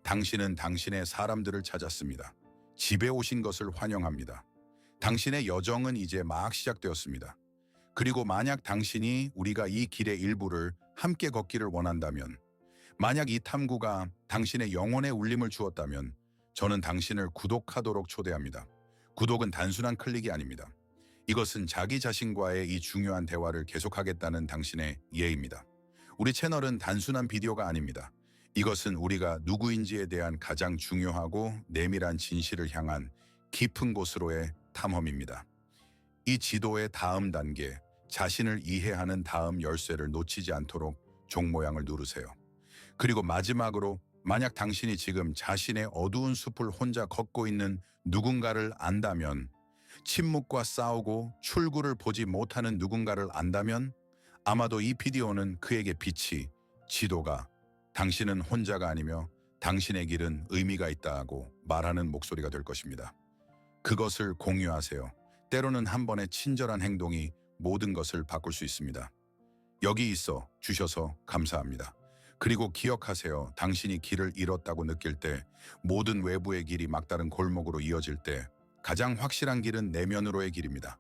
당신은 당신의 사람들을 찾았습니다. 집에 오신 것을 환영합니다. 당신의 여정은 이제 막 시작되었습니다. 그리고 만약 당신이 우리가 이 길의 일부를 함께 걷기를 원한다면, 만약 이 탐구가 당신의 영혼에 울림을 주었다면 저는 당신을 구독하도록 초대합니다. 구독은 단순한 클릭이 아닙니다. 이것은 자기 자신과의 이 중요한 대화를 계속하겠다는 당신의 예입니다. 우리 채널은 단순한 비디오가 아닙니다. 이것은 우리가 누구인지에 대한 가장 중요하고 내밀한 진실을 향한 깊은 곳으로의 탐험입니다. 이 지도의 다음 단계, 자신을 이해하는 다음 열쇠를 놓치지 않도록 종 모양을 누르세요. 그리고 마지막으로 만약 당신이 지금 자신의 어두운 숲을 혼자 걷고 있는 누군가를 안다면, 침묵과 싸우고 출구를 보지 못하는 누군가를 안다면 아마도 이 비디오는 그에게 빛이, 지도가, 당신은 혼자가 아니며 당신의 길은 의미가 있다고 말하는 목소리가 될 것입니다. 그것을 공유하세요. 때로는 한 번의 친절한 행동이 모든 것을 바꿀 수 있습니다. 여기 있어 주셔서 감사합니다. 그리고 기억하세요. 당신이 길을 잃었다고 느낄 때, 모든 외부의 길이 막다른 골목으로 이어질 때 가장 확실한 길은 내면으로의 길입니다.